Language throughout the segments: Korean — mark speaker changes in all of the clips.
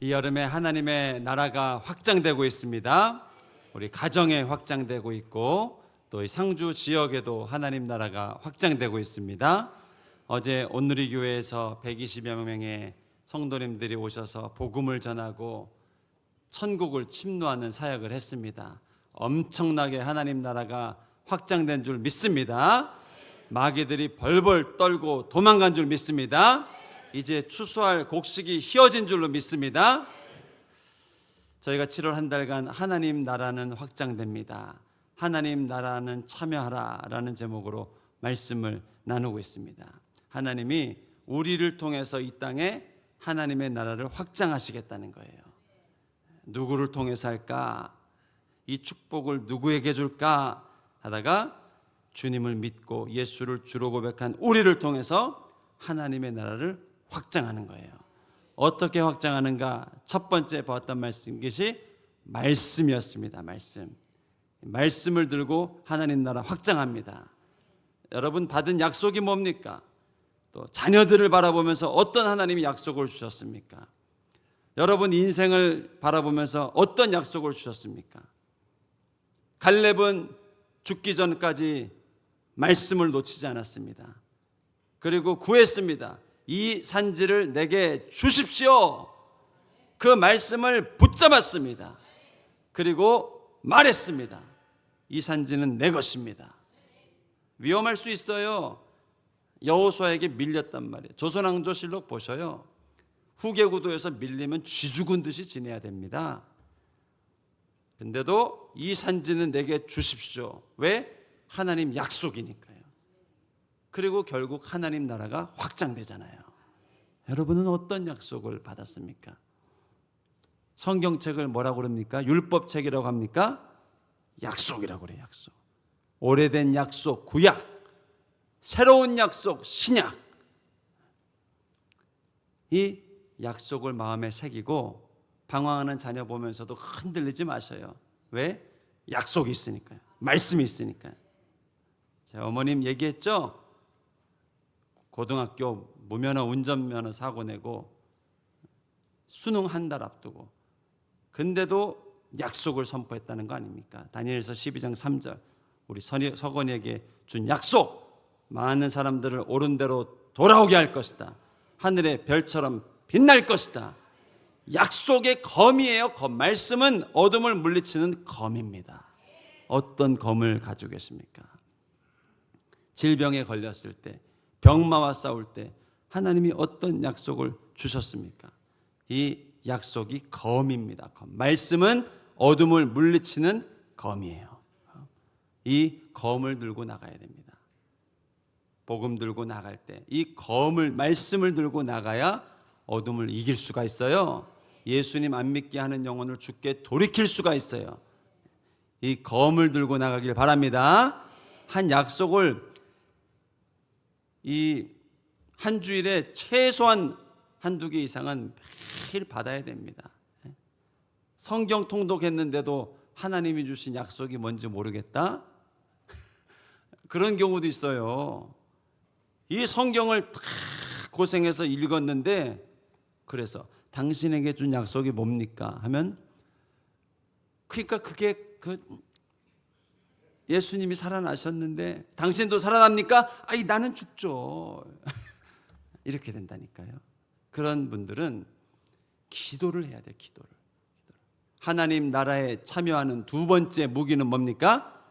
Speaker 1: 이 여름에 하나님의 나라가 확장되고 있습니다. 우리 가정에 확장되고 있고 또 이 상주 지역에도 하나님 나라가 확장되고 있습니다. 어제 온누리 교회에서 120여 명의 성도님들이 오셔서 복음을 전하고 천국을 침노하는 사역을 했습니다. 엄청나게 하나님 나라가 확장된 줄 믿습니다. 마귀들이 벌벌 떨고 도망간 줄 믿습니다. 이제 추수할 곡식이 휘어진 줄로 믿습니다. 저희가 7월 한 달간 하나님 나라는 확장됩니다. 하나님 나라는 참여하라 라는 제목으로 말씀을 나누고 있습니다. 하나님이 우리를 통해서 이 땅에 하나님의 나라를 확장하시겠다는 거예요. 누구를 통해서 할까? 이 축복을 누구에게 줄까? 하다가 주님을 믿고 예수를 주로 고백한 우리를 통해서 하나님의 나라를 확장하는 거예요. 어떻게 확장하는가? 첫 번째 보았던 말씀, 것이 말씀이었습니다. 말씀을 들고 하나님 나라 확장합니다. 여러분 받은 약속이 뭡니까? 또 자녀들을 바라보면서 어떤 하나님이 약속을 주셨습니까? 여러분 인생을 바라보면서 어떤 약속을 주셨습니까? 갈렙은 죽기 전까지 말씀을 놓치지 않았습니다. 그리고 구했습니다. 이 산지를 내게 주십시오. 그 말씀을 붙잡았습니다. 그리고 말했습니다. 이 산지는 내 것입니다. 위험할 수 있어요. 여호수아에게 밀렸단 말이에요. 조선왕조실록 보셔요. 후계구도에서 밀리면 쥐 죽은 듯이 지내야 됩니다. 근데도 이 산지는 내게 주십시오. 왜? 하나님 약속이니까요. 그리고 결국 하나님 나라가 확장되잖아요. 여러분은 어떤 약속을 받았습니까? 성경책을 뭐라고 그럽니까? 율법책이라고 합니까? 약속이라고 그래요. 약속. 오래된 약속, 구약. 새로운 약속, 신약. 이 약속을 마음에 새기고 방황하는 자녀 보면서도 흔들리지 마셔요. 왜? 약속이 있으니까요. 말씀이 있으니까요. 제 어머님 얘기했죠? 고등학교 무면허 운전면허 사고 내고 수능 한 달 앞두고 근데도 약속을 선포했다는 거 아닙니까? 다니엘서 12장 3절 우리 서건이에게 준 약속, 많은 사람들을 옳은 대로 돌아오게 할 것이다. 하늘의 별처럼 빛날 것이다. 약속의 검이에요. 검. 말씀은 어둠을 물리치는 검입니다. 어떤 검을 가지고 계십니까? 질병에 걸렸을 때, 병마와 싸울 때 하나님이 어떤 약속을 주셨습니까? 이 약속이 검입니다. 검. 말씀은 어둠을 물리치는 검이에요. 이 검을 들고 나가야 됩니다. 복음 들고 나갈 때 이 검을, 말씀을 들고 나가야 어둠을 이길 수가 있어요. 예수님 안 믿게 하는 영혼을 주께 돌이킬 수가 있어요. 이 검을 들고 나가길 바랍니다. 한 약속을 이 한 주일에 최소한 한두 개 이상은 매일 받아야 됩니다. 성경 통독했는데도 하나님이 주신 약속이 뭔지 모르겠다? 그런 경우도 있어요. 이 성경을 다 고생해서 읽었는데 그래서 당신에게 준 약속이 뭡니까? 하면 그러니까 그게 예수님이 살아나셨는데 당신도 살아납니까? 아이 나는 죽죠. 이렇게 된다니까요. 그런 분들은 기도를 해야 돼요. 기도를. 하나님 나라에 참여하는 두 번째 무기는 뭡니까?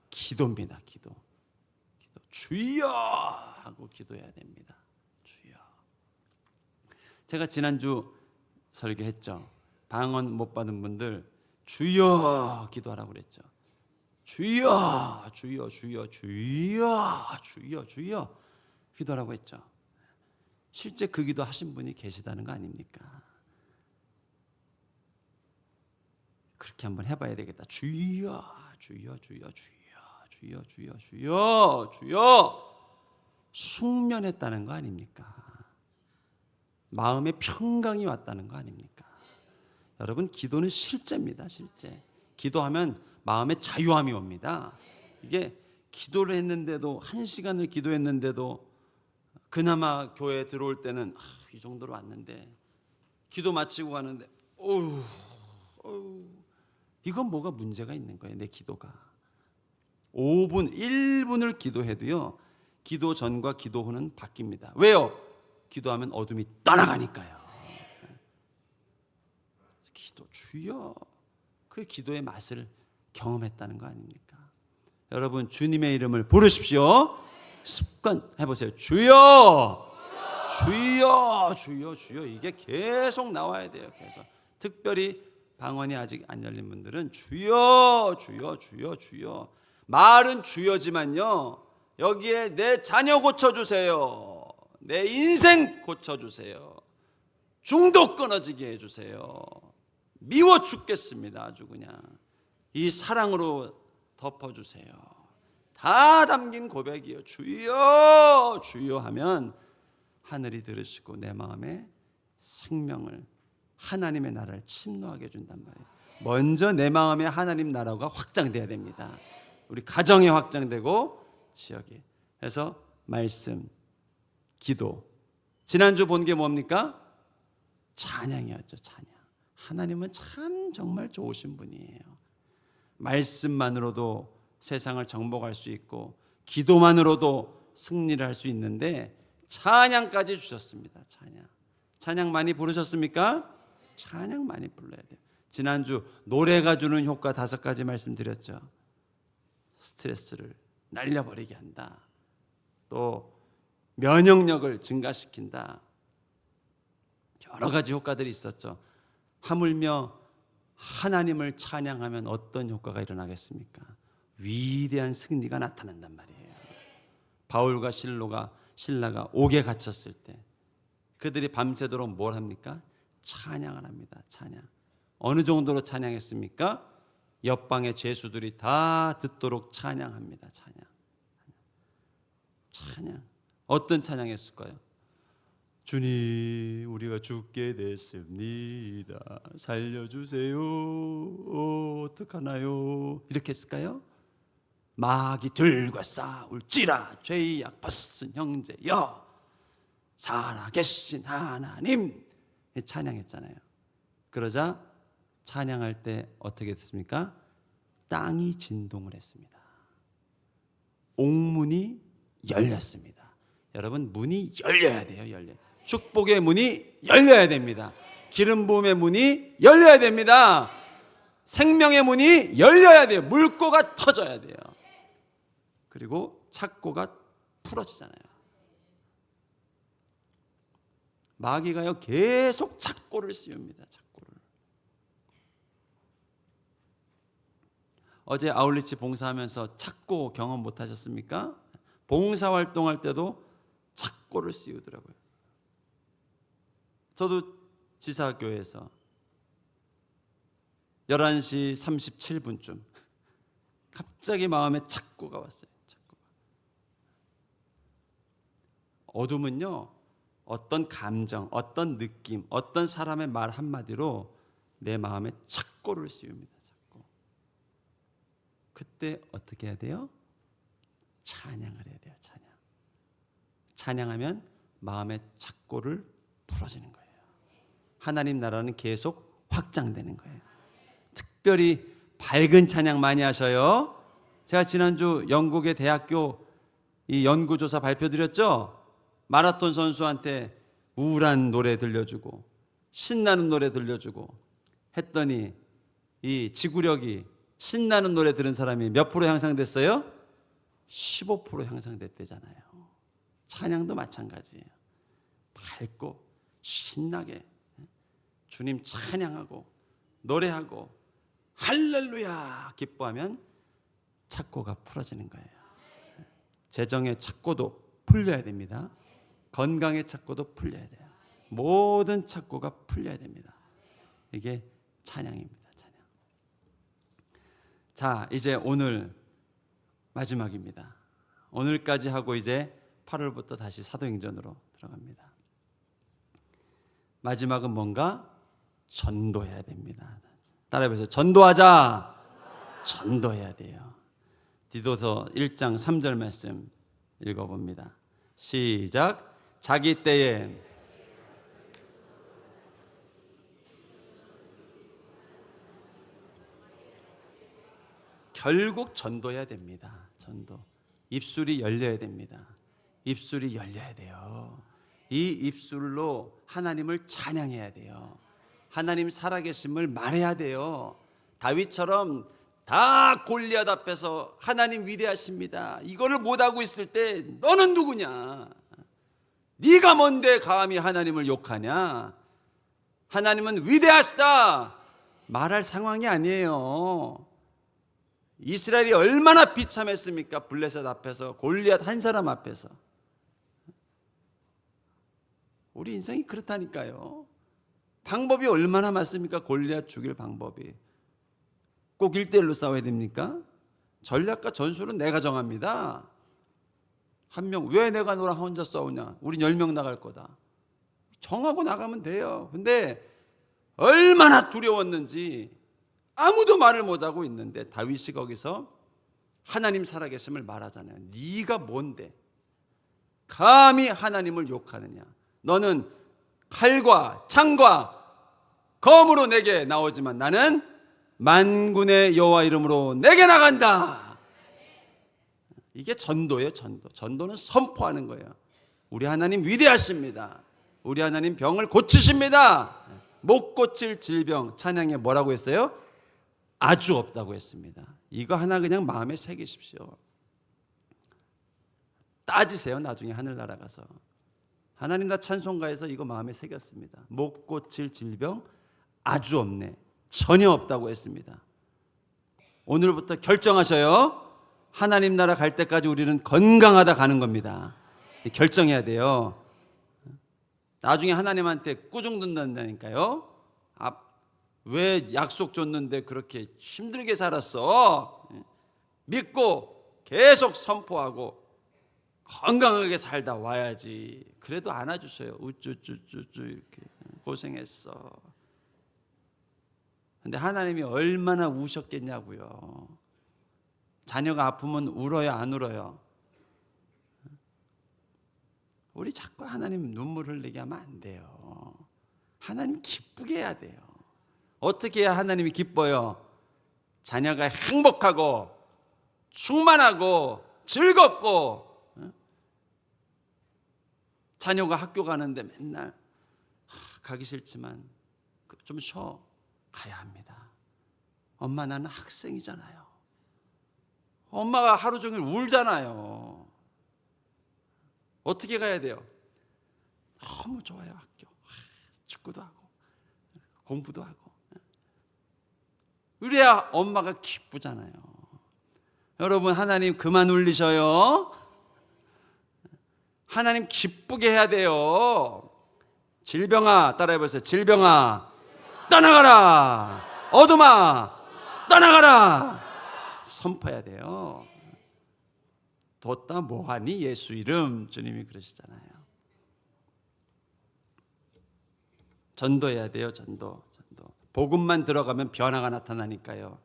Speaker 1: 기도입니다. 기도. 주여 하고 기도해야 됩니다. 주여. 제가 지난주 설교했죠. 방언 못 받은 분들 주여 기도하라고 그랬죠. 주여 주여 주여 주여 주여 주여 기도하라고 했죠. 실제 그 기도 하신 분이 계시다는 거 아닙니까? 그렇게 한번 해봐야 되겠다. 주여 주여 주여 주여 주여 주여 주여 주여 숙면했다는 거 아닙니까? 마음의 평강이 왔다는 거 아닙니까? 여러분 기도는 실제입니다. 실제. 기도하면 마음의 자유함이 옵니다. 이게 기도를 했는데도 1시간을 기도했는데도 그나마 교회에 들어올 때는 이 정도로 왔는데 기도 마치고 가는데 이건 뭐가 문제가 있는 거예요. 내 기도가 5분 1분을 기도해도요, 기도 전과 기도 후는 바뀝니다. 왜요? 기도하면 어둠이 떠나가니까요. 기도 주여, 그 기도의 맛을 경험했다는 거 아닙니까? 여러분, 주님의 이름을 부르십시오. 습관 해보세요. 주여, 주여, 주여, 주여. 이게 계속 나와야 돼요. 계속. 특별히 방언이 아직 안 열린 분들은 주여, 주여, 주여, 주여. 말은 주여지만요, 여기에 내 자녀 고쳐주세요, 내 인생 고쳐주세요, 중독 끊어지게 해주세요, 미워 죽겠습니다, 아주 그냥 이 사랑으로 덮어주세요. 다 담긴 고백이에요. 주여, 주여 하면 하늘이 들으시고 내 마음에 생명을, 하나님의 나라를 침노하게 해준단 말이에요. 먼저 내 마음에 하나님 나라가 확장돼야 됩니다. 우리 가정에 확장되고 지역에. 그래서 말씀, 기도. 지난주 본 게 뭡니까? 찬양이었죠. 찬양. 하나님은 참 정말 좋으신 분이에요. 말씀만으로도 세상을 정복할 수 있고 기도만으로도 승리를 할 수 있는데 찬양까지 주셨습니다. 찬양. 찬양 많이 부르셨습니까? 찬양 많이 불러야 돼요. 지난주 노래가 주는 효과 5가지 말씀드렸죠. 스트레스를 날려버리게 한다. 또 면역력을 증가시킨다. 여러 가지 효과들이 있었죠. 하물며 하나님을 찬양하면 어떤 효과가 일어나겠습니까? 위대한 승리가 나타난단 말이에요. 바울과 신라가 옥에 갇혔을 때 그들이 밤새도록 뭘 합니까? 찬양을 합니다. 찬양. 어느 정도로 찬양했습니까? 옆방의 제수들이 다 듣도록 찬양합니다. 찬양. 어떤 찬양했을까요? 주님, 우리가 죽게 됐습니다. 살려주세요. 어떡하나요? 이렇게 했을까요? 마귀 들과 싸울지라 죄악 벗은 형제여 살아계신 하나님, 찬양했잖아요. 그러자 찬양할 때 어떻게 됐습니까? 땅이 진동을 했습니다. 옥문이 열렸습니다. 여러분, 문이 열려야 돼요. 축복의 문이 열려야 됩니다. 기름 부음의 문이 열려야 됩니다. 생명의 문이 열려야 돼요. 물꼬가 터져야 돼요. 그리고 착고가 풀어지잖아요. 마귀가요, 계속 착고를 씌웁니다. 어제 아울리치 봉사하면서 착고 경험 못 하셨습니까? 봉사활동할 때도 착고를 씌우더라고요. 저도 지사교회에서 11시 37분쯤 갑자기 마음에 착고가 왔어요. 어둠은요, 어떤 감정, 어떤 느낌, 어떤 사람의 말 한마디로 내 마음에 착고를 씌웁니다. 그때 어떻게 해야 돼요? 찬양을 해야 돼요. 찬양하면 마음의 착고를 풀어지는 거예요. 하나님 나라는 계속 확장되는 거예요. 특별히 밝은 찬양 많이 하셔요. 제가 지난주 영국의 대학교 이 연구조사 발표드렸죠. 마라톤 선수한테 우울한 노래 들려주고 신나는 노래 들려주고 했더니 이 지구력이 신나는 노래 들은 사람이 몇 프로 향상됐어요? 15% 향상됐대잖아요. 찬양도 마찬가지예요. 밝고 신나게 주님 찬양하고 노래하고 할렐루야 기뻐하면 착고가 풀어지는 거예요. 재정의 착고도 풀려야 됩니다. 건강의 착고도 풀려야 돼요. 모든 착고가 풀려야 됩니다. 이게 찬양입니다. 자, 이제 오늘 마지막입니다. 오늘까지 하고 이제 8월부터 다시 사도행전으로 들어갑니다. 마지막은 뭔가? 전도해야 됩니다. 따라해보세요. 전도하자. 전도해야 돼요. 디도서 1장 3절 말씀 읽어봅니다. 시작. 자기 때에 결국 전도해야 됩니다. 전도. 입술이 열려야 됩니다. 입술이 열려야 돼요. 이 입술로 하나님을 찬양해야 돼요. 하나님 살아계심을 말해야 돼요. 다윗처럼 다 골리앗 앞에서 하나님 위대하십니다, 이거를 못하고 있을 때 너는 누구냐? 네가 뭔데 감히 하나님을 욕하냐? 하나님은 위대하시다 말할 상황이 아니에요. 이스라엘이 얼마나 비참했습니까? 블레셋 앞에서, 골리앗 한 사람 앞에서. 우리 인생이 그렇다니까요. 방법이 얼마나 많습니까? 골리앗 죽일 방법이. 꼭 1대1로 싸워야 됩니까? 전략과 전술은 내가 정합니다. 한 명, 왜 내가 너랑 혼자 싸우냐? 우린 10명 나갈 거다. 정하고 나가면 돼요. 근데 얼마나 두려웠는지 아무도 말을 못하고 있는데 다윗이 거기서 하나님 살아계심을 말하잖아요. 네가 뭔데 감히 하나님을 욕하느냐? 너는 칼과 창과 검으로 내게 나오지만 나는 만군의 여호와 이름으로 내게 나간다. 이게 전도예요. 전도. 전도는 선포하는 거예요. 우리 하나님 위대하십니다. 우리 하나님 병을 고치십니다. 못 고칠 질병 찬양에 뭐라고 했어요? 아주 없다고 했습니다. 이거 하나 그냥 마음에 새기십시오. 따지세요. 나중에 하늘나라 가서. 하나님 나 찬송가에서 이거 마음에 새겼습니다. 못 고칠 질병 아주 없네, 전혀 없다고 했습니다. 오늘부터 결정하셔요. 하나님 나라 갈 때까지 우리는 건강하다 가는 겁니다. 결정해야 돼요. 나중에 하나님한테 꾸중 듣는다니까요. 왜 약속 줬는데 그렇게 힘들게 살았어? 믿고 계속 선포하고 건강하게 살다 와야지. 그래도 안아주세요. 우쭈쭈쭈쭈 이렇게 고생했어. 근데 하나님이 얼마나 우셨겠냐고요. 자녀가 아프면 울어요, 안 울어요? 우리 자꾸 하나님 눈물 흘리게 하면 안 돼요. 하나님 기쁘게 해야 돼요. 어떻게 해야 하나님이 기뻐요? 자녀가 행복하고 충만하고 즐겁고, 자녀가 학교 가는데 맨날 가기 싫지만 좀 쉬어 가야 합니다. 엄마 나는 학생이잖아요. 엄마가 하루 종일 울잖아요. 어떻게 가야 돼요? 너무 좋아요. 학교 축구도 하고 공부도 하고. 그래야 엄마가 기쁘잖아요. 여러분, 하나님 그만 울리셔요. 하나님 기쁘게 해야 돼요. 질병아, 따라해보세요. 질병아 떠나가라. 어둠아 떠나가라. 선포해야 돼요. 뒀다 뭐하니 예수 이름, 주님이 그러시잖아요. 전도해야 돼요. 전도. 복음만 들어가면 변화가 나타나니까요.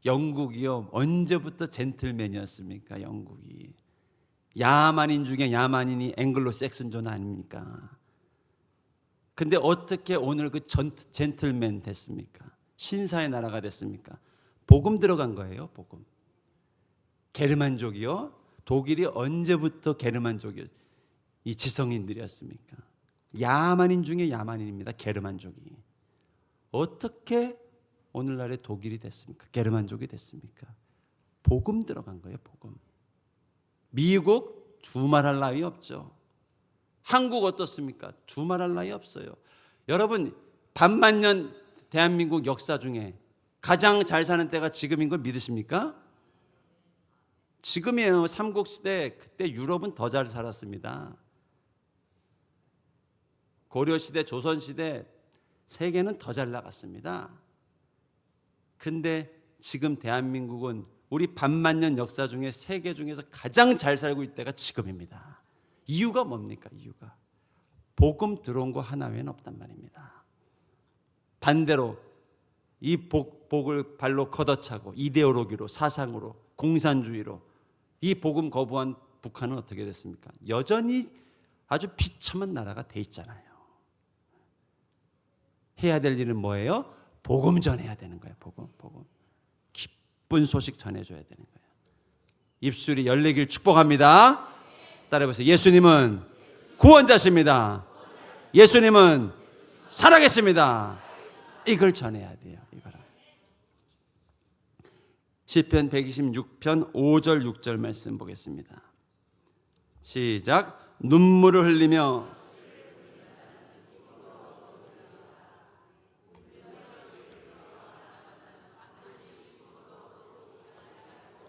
Speaker 1: 영국이요, 언제부터 젠틀맨이었습니까? 영국이 야만인 중에 야만인이 앵글로색슨존 아닙니까? 근데 어떻게 오늘 그 젠틀맨 됐습니까? 신사의 나라가 됐습니까? 복음 들어간 거예요. 복음. 게르만족이요, 독일이 언제부터 게르만족이 이 지성인들이었습니까? 야만인 중에 야만인입니다. 게르만족이. 어떻게 오늘날의 독일이 됐습니까? 게르만족이 됐습니까? 복음 들어간 거예요. 복음. 미국 두말할 나위 없죠. 한국 어떻습니까? 두말할 나위 없어요. 여러분, 반만년 대한민국 역사 중에 가장 잘 사는 때가 지금인 걸 믿으십니까? 지금이에요. 삼국시대. 그때 유럽은 더 잘 살았습니다. 고려시대, 조선시대 세계는 더 잘 나갔습니다. 근데 지금 대한민국은 우리 반만년 역사 중에 세계 중에서 가장 잘 살고 있을 때가 지금입니다. 이유가 뭡니까? 이유가 복음 들어온 거 하나 외에는 없단 말입니다. 반대로 이 복을 발로 걷어차고 이데올로기로, 사상으로, 공산주의로 이 복음 거부한 북한은 어떻게 됐습니까? 여전히 아주 비참한 나라가 돼 있잖아요. 해야 될 일은 뭐예요? 복음 전해야 되는 거예요. 복음. 기쁜 소식 전해줘야 되는 거예요. 입술이 열리길 축복합니다. 따라해보세요. 예수님은 구원자십니다. 예수님은 살아계십니다. 이걸 전해야 돼요. 이거를. 시편 126편 5절 6절 말씀 보겠습니다. 시작. 눈물을 흘리며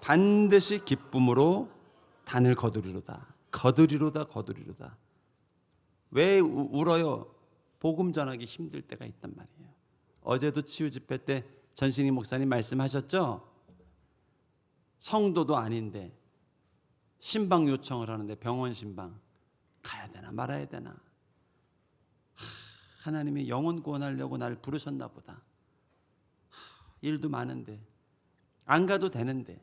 Speaker 1: 반드시 기쁨으로 단을 거두리로다. 거두리로다. 거두리로다. 왜 울어요? 복음 전하기 힘들 때가 있단 말이에요. 어제도 치유 집회 때 전신희 목사님 말씀하셨죠? 성도도 아닌데 신방 요청을 하는데 병원 신방 가야 되나 말아야 되나. 하나님이 영혼 구원하려고 나를 부르셨나 보다. 일도 많은데 안 가도 되는데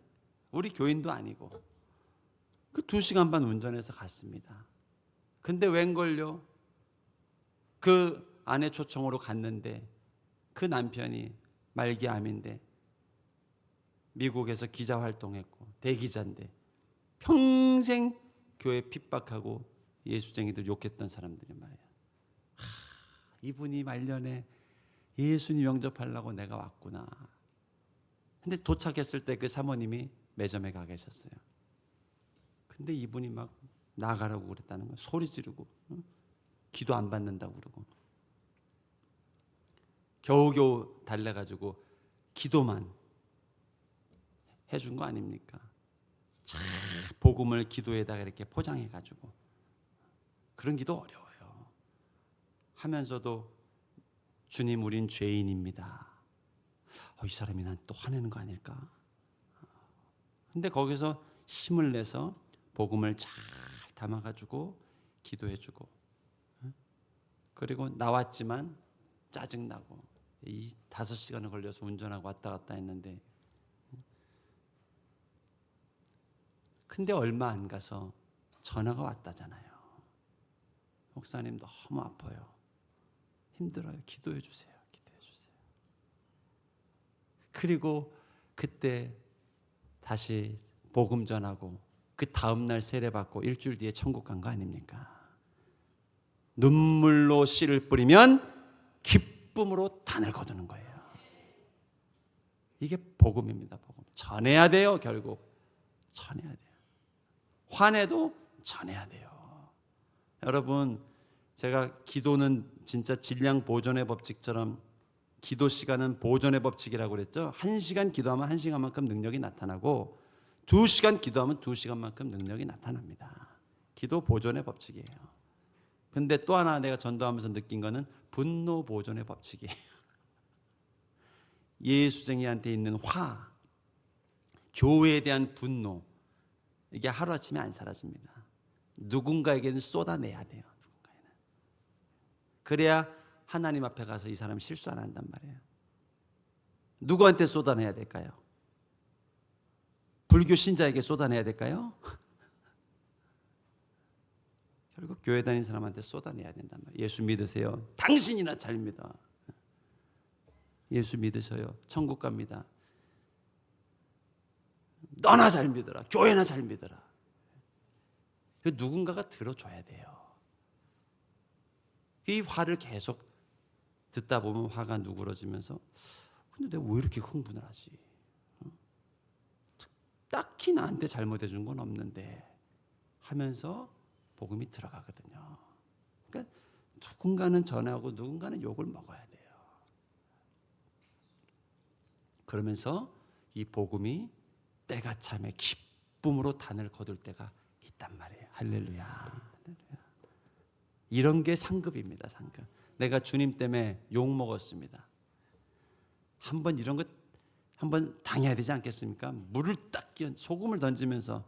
Speaker 1: 우리 교인도 아니고 그 2시간 반 운전해서 갔습니다. 근데 웬걸요? 그 아내 초청으로 갔는데 그 남편이 말기암인데 미국에서 기자 활동했고 대기자인데 평생 교회 핍박하고 예수쟁이들 욕했던 사람들이 말이에요. 이분이 말년에 예수님 영접하려고 내가 왔구나. 근데 도착했을 때 그 사모님이 매점에 가 계셨어요. 근데 이분이 막 나가라고 그랬다는 거예요. 소리 지르고 기도 안 받는다고 그러고 겨우겨우 달래가지고 기도만 해준 거 아닙니까? 참 복음을 기도에다가 이렇게 포장해가지고 그런 기도 어려워요. 하면서도 주님 우린 죄인입니다. 이 사람이 난 또 화내는 거 아닐까? 근데 거기서 힘을 내서 복음을 잘 담아가지고 기도해주고 그리고 나왔지만 짜증나고 이 5시간을 걸려서 운전하고 왔다 갔다 했는데 근데 얼마 안 가서 전화가 왔다잖아요. 목사님 너무 아파요. 힘들어요. 기도해 주세요. 기도해 주세요. 그리고 그때 다시 복음 전하고 그 다음날 세례받고 일주일 뒤에 천국 간 거 아닙니까? 눈물로 씨를 뿌리면 기쁨으로 단을 거두는 거예요. 이게 복음입니다. 복음. 전해야 돼요. 결국 전해야 돼요. 화내도 전해야 돼요. 여러분, 제가 기도는 진짜 질량 보존의 법칙처럼 기도 시간은 보존의 법칙이라고 그랬죠. 1시간 기도하면 1시간만큼 능력이 나타나고 2시간 기도하면 2시간만큼 능력이 나타납니다. 기도 보존의 법칙이에요. 근데 또 하나 내가 전도하면서 느낀 거는 분노 보존의 법칙이에요. 예수쟁이한테 있는 화, 교회에 대한 분노, 이게 하루아침에 안 사라집니다. 누군가에게는 쏟아내야 돼요. 누군가에는. 그래야 하나님 앞에 가서 이 사람이 실수 안 한단 말이에요. 누구한테 쏟아내야 될까요? 불교 신자에게 쏟아내야 될까요? 결국 교회 다니는 사람한테 쏟아내야 된단 말이에요. 예수 믿으세요. 당신이나 잘 믿어. 예수 믿으셔요. 천국 갑니다. 너나 잘 믿어라. 교회나 잘 믿어라. 누군가가 들어줘야 돼요. 이 화를 계속 듣다 보면 화가 누그러지면서 근데 내가 왜 이렇게 흥분을 하지? 딱히 나한테 잘못해 준 건 없는데 하면서 복음이 들어가거든요. 그러니까 누군가는 전하고 누군가는 욕을 먹어야 돼요. 그러면서 이 복음이 때가 참에 기쁨으로 단을 거둘 때가 있단 말이에요. 할렐루야. 할렐루야. 이런 게 상급입니다. 상급. 내가 주님 때문에 욕 먹었습니다. 한번 이런 거 한번 당해야 되지 않겠습니까? 물을 딱 끼얹 소금을 던지면서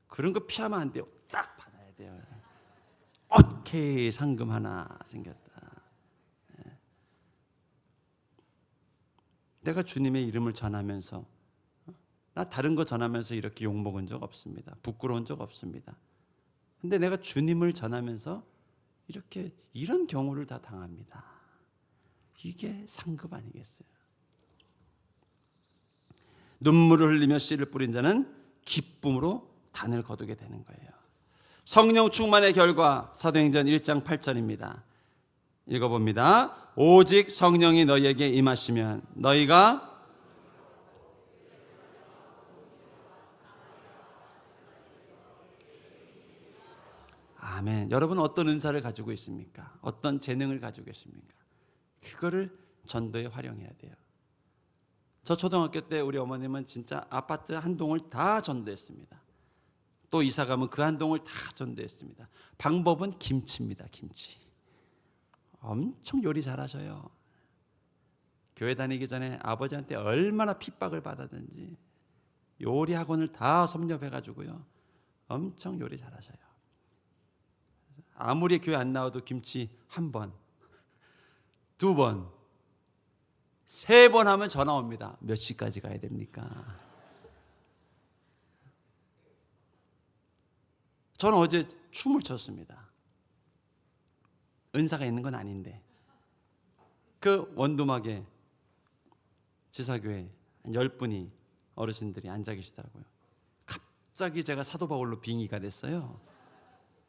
Speaker 1: 그런 거 피하면 안 돼요. 딱 받아야 돼요. 오케이, 상금 하나 생겼다. 내가 주님의 이름을 전하면서 나 다른 거 전하면서 이렇게 욕 먹은 적 없습니다. 부끄러운 적 없습니다. 근데 내가 주님을 전하면서 이렇게 이런 경우를 다 당합니다. 이게 상급 아니겠어요? 눈물을 흘리며 씨를 뿌린 자는 기쁨으로 단을 거두게 되는 거예요. 성령 충만의 결과 사도행전 1장 8절입니다. 읽어봅니다. 오직 성령이 너희에게 임하시면 너희가 아멘. 여러분 어떤 은사를 가지고 있습니까? 어떤 재능을 가지고 계십니까? 그거를 전도에 활용해야 돼요. 저 초등학교 때 우리 어머님은 진짜 아파트 한 동을 다 전도했습니다. 또 이사 가면 그 한 동을 다 전도했습니다. 방법은 김치입니다. 김치. 엄청 요리 잘하셔요. 교회 다니기 전에 아버지한테 얼마나 핍박을 받았는지 요리 학원을 다 섭렵해가지고요. 엄청 요리 잘하셔요. 아무리 교회 안 나와도 김치 한 번, 두 번, 세 번 하면 전화 옵니다. 몇 시까지 가야 됩니까? 저는 어제 춤을 췄습니다. 은사가 있는 건 아닌데 그 원두막에 지사교회 한 10분이 어르신들이 앉아 계시더라고요. 갑자기 제가 사도 바울로 빙의가 됐어요.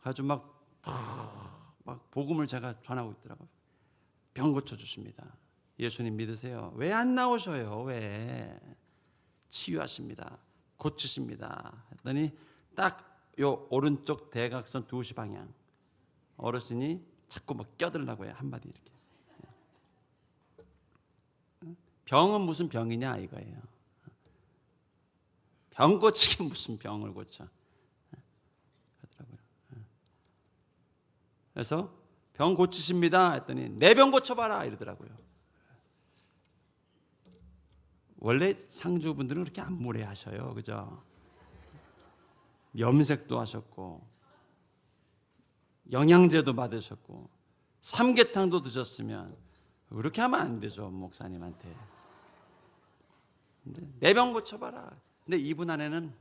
Speaker 1: 가지고 막 복음을 제가 전하고 있더라고요. 병 고쳐주십니다. 예수님 믿으세요. 왜 안 나오셔요? 왜? 치유하십니다. 고치십니다. 했더니 딱 요 오른쪽 대각선 2시 방향 어르신이 자꾸 막 껴들라고 해요. 한마디 이렇게. 병은 무슨 병이냐 이거예요. 병 고치기 무슨 병을 고쳐. 그러더라고요. 그래서 병 고치십니다 했더니 내 병 고쳐봐라 이러더라고요. 원래 상주분들은 그렇게 안 무례하셔요. 그죠? 염색도 하셨고 영양제도 받으셨고 삼계탕도 드셨으면 그렇게 하면 안 되죠. 목사님한테. 내 병 고쳐봐라. 근데 이분 안에는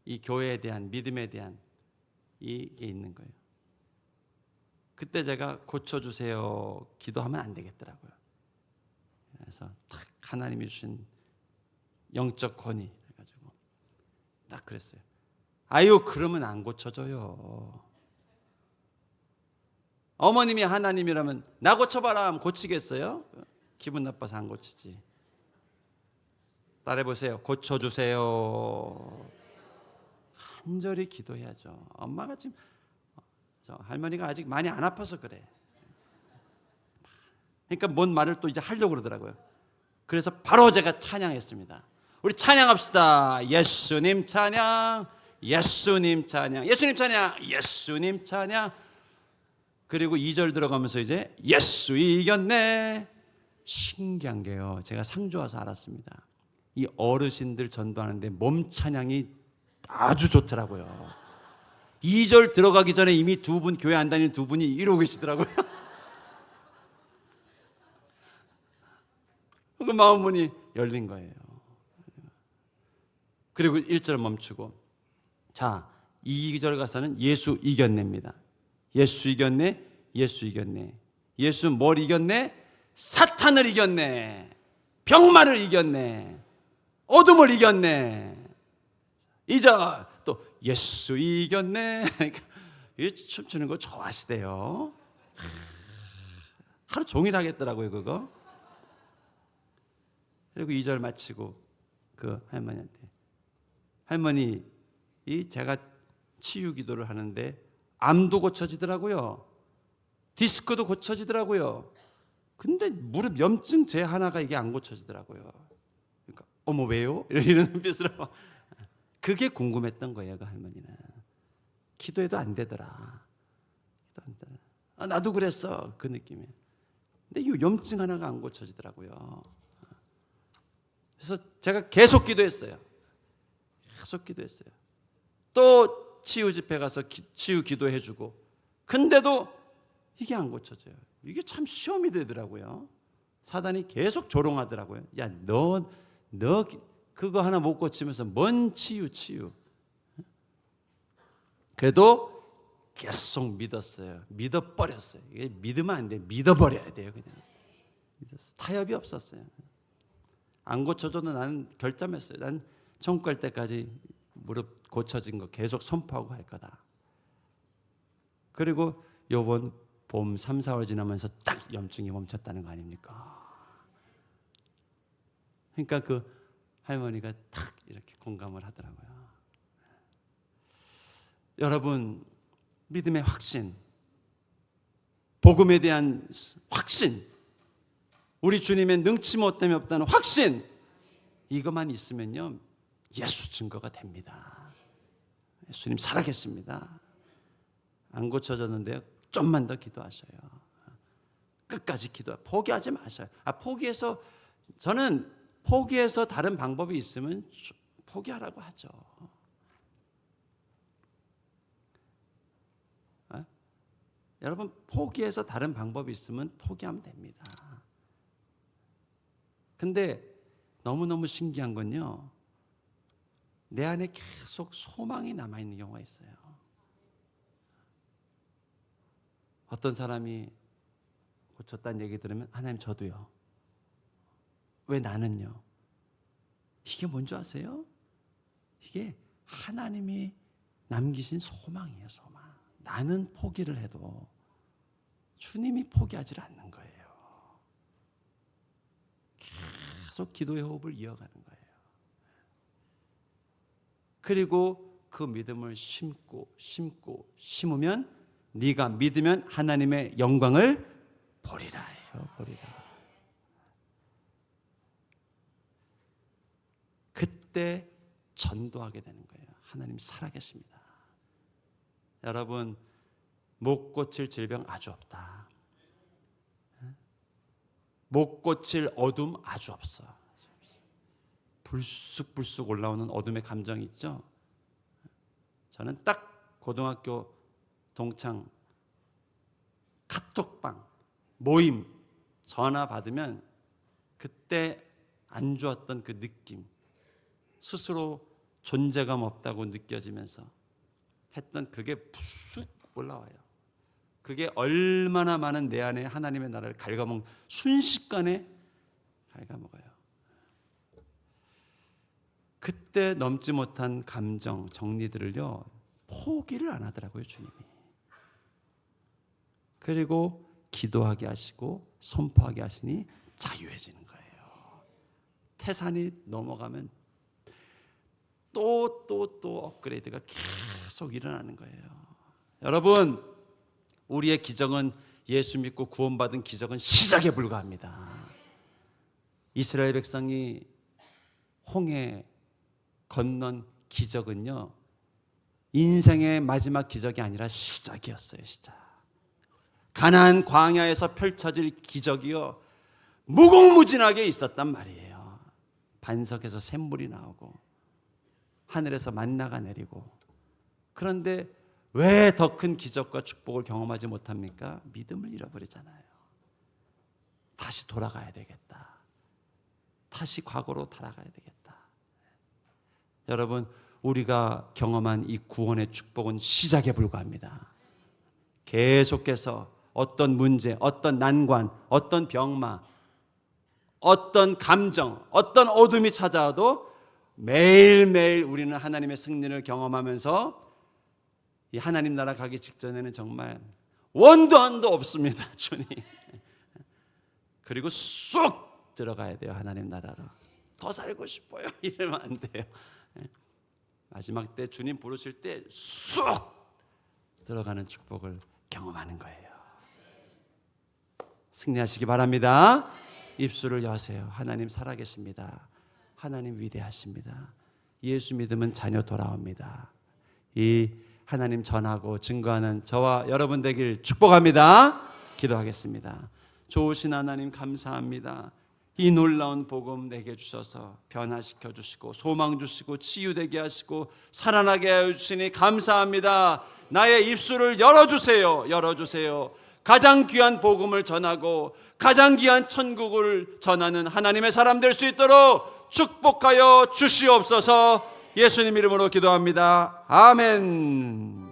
Speaker 1: 이 교회에 대한 믿음에 대한 이게 있는 거예요. 그때 제가 고쳐주세요 기도하면 안 되겠더라고요. 그래서 딱 하나님이 주신 영적 권위 해가지고 딱 그랬어요. 아유 그러면 안 고쳐져요. 어머님이 하나님이라면 나 고쳐봐라 하면 고치겠어요? 기분 나빠서 안 고치지. 따라해보세요. 고쳐주세요. 간절히 기도해야죠. 엄마가 지금 저 할머니가 아직 많이 안 아파서 그래. 그러니까 뭔 말을 또 이제 하려고 그러더라고요. 그래서 바로 제가 찬양했습니다. 우리 찬양합시다. 예수님 찬양, 예수님 찬양, 예수님 찬양, 예수님 찬양. 그리고 2절 들어가면서 이제 예수 이겼네. 신기한 게요. 제가 상주 와서 알았습니다. 이 어르신들 전도하는데 몸 찬양이 아주 좋더라고요. 2절 들어가기 전에 이미 두 분 교회 안 다니는 두 분이 이러고 계시더라고요. 그 마음문이 열린 거예요. 그리고 1절 멈추고 자 2절 가서는 예수 이겼네입니다. 예수 이겼네, 예수 이겼네. 예수 뭘 이겼네? 사탄을 이겼네. 병마를 이겼네. 어둠을 이겼네. 2절 또 예수 이겼네. 이 춤추는 거 좋아하시대요. 하루 종일 하겠더라고요 그거. 그리고 2절 마치고 그 할머니한테 할머니 이 제가 치유 기도를 하는데 암도 고쳐지더라고요. 디스크도 고쳐지더라고요. 근데 무릎 염증 제 하나가 이게 안 고쳐지더라고요. 그러니까 어머 왜요? 이런 눈빛으로 그게 궁금했던 거예요. 그 할머니는 기도해도 안 되더라. 기도 안 되더라. 아, 나도 그랬어 그 느낌이. 근데 이 염증 하나가 안 고쳐지더라고요. 그래서 제가 계속 기도했어요. 계속 기도했어요. 또 치유 집회 가서 치유 기도해주고 근데도 이게 안 고쳐져요. 이게 참 시험이 되더라고요. 사단이 계속 조롱하더라고요. 야, 너 그거 하나 못 고치면서 뭔 치유. 그래도 계속 믿었어요. 믿어버렸어요. 이게 믿으면 안 돼요. 믿어버려야 돼요. 그냥 믿었어요. 타협이 없었어요. 안 고쳐줘도 나는 결심했어요. 난 천국 갈 때까지 무릎 고쳐진 거 계속 선포하고 할 거다. 그리고 요번 봄 3, 4월 지나면서 딱 염증이 멈췄다는 거 아닙니까? 그러니까 그 할머니가 딱 이렇게 공감을 하더라고요. 여러분, 믿음의 확신, 복음에 대한 확신, 우리 주님의 능치 못됨이 없다는 확신, 이것만 있으면요 예수 증거가 됩니다. 예수님 살아계십니다. 안 고쳐졌는데요, 좀만 더 기도하셔요. 끝까지 포기하지 마셔요. 저는 포기해서 다른 방법이 있으면 포기하라고 하죠. 여러분, 포기해서 다른 방법이 있으면 포기하면 됩니다. 근데 너무너무 신기한 건요, 내 안에 계속 소망이 남아있는 경우가 있어요. 어떤 사람이 고쳤다는 얘기 들으면 하나님 저도요. 왜 나는요? 이게 뭔지 아세요? 이게 하나님이 남기신 소망이에요. 소망. 나는 포기를 해도 주님이 포기하지 않는 거예요. 계속 기도의 호흡을 이어가는 거예요. 그리고 그 믿음을 심으면 네가 믿으면 하나님의 영광을 보리라 해요. 보리라. 그때 전도하게 되는 거예요. 하나님 살아계십니다. 여러분, 못 고칠 질병 아주 없다. 못 고칠 어둠 아주 없어. 불쑥불쑥 올라오는 어둠의 감정이 있죠. 저는 딱 고등학교 동창 카톡방 모임 전화 받으면 그때 안 좋았던 그 느낌, 스스로 존재감 없다고 느껴지면서 했던 그게 푹 올라와요. 그게 얼마나 많은 내 안에 하나님의 나라를 갉아먹는, 순식간에 갉아먹어요. 그때 넘지 못한 감정 정리들을요 포기를 안 하더라고요, 주님이. 그리고 기도하게 하시고 선포하게 하시니 자유해지는 거예요. 태산이 넘어가면 또 업그레이드가 계속 일어나는 거예요. 여러분, 우리의 기적은, 예수 믿고 구원받은 기적은 시작에 불과합니다. 이스라엘 백성이 홍해 건넌 기적은요 인생의 마지막 기적이 아니라 시작이었어요. 시작. 가나안 광야에서 펼쳐질 기적이요 무궁무진하게 있었단 말이에요. 반석에서 샘물이 나오고 하늘에서 만나가 내리고. 그런데 왜 더 큰 기적과 축복을 경험하지 못합니까? 믿음을 잃어버리잖아요. 다시 돌아가야 되겠다. 다시 과거로 돌아가야 되겠다. 여러분, 우리가 경험한 이 구원의 축복은 시작에 불과합니다. 계속해서 어떤 문제, 어떤 난관, 어떤 병마, 어떤 감정, 어떤 어둠이 찾아와도 매일매일 우리는 하나님의 승리를 경험하면서 이 하나님 나라 가기 직전에는 정말 원도 한도 없습니다, 주님. 그리고 쏙 들어가야 돼요, 하나님 나라로. 더 살고 싶어요 이러면 안 돼요. 마지막 때 주님 부르실 때 쏙 들어가는 축복을 경험하는 거예요. 승리하시기 바랍니다. 입술을 여세요. 하나님 살아계십니다. 하나님 위대하십니다. 예수 믿으면 자녀 돌아옵니다. 이 하나님 전하고 증거하는 저와 여러분 되길 축복합니다. 기도하겠습니다. 좋으신 하나님 감사합니다. 이 놀라운 복음 내게 주셔서 변화시켜 주시고 소망 주시고 치유되게 하시고 살아나게 하여 주시니 감사합니다. 나의 입술을 열어주세요. 열어주세요. 가장 귀한 복음을 전하고 가장 귀한 천국을 전하는 하나님의 사람 될 수 있도록 축복하여 주시옵소서. 예수님 이름으로 기도합니다. 아멘.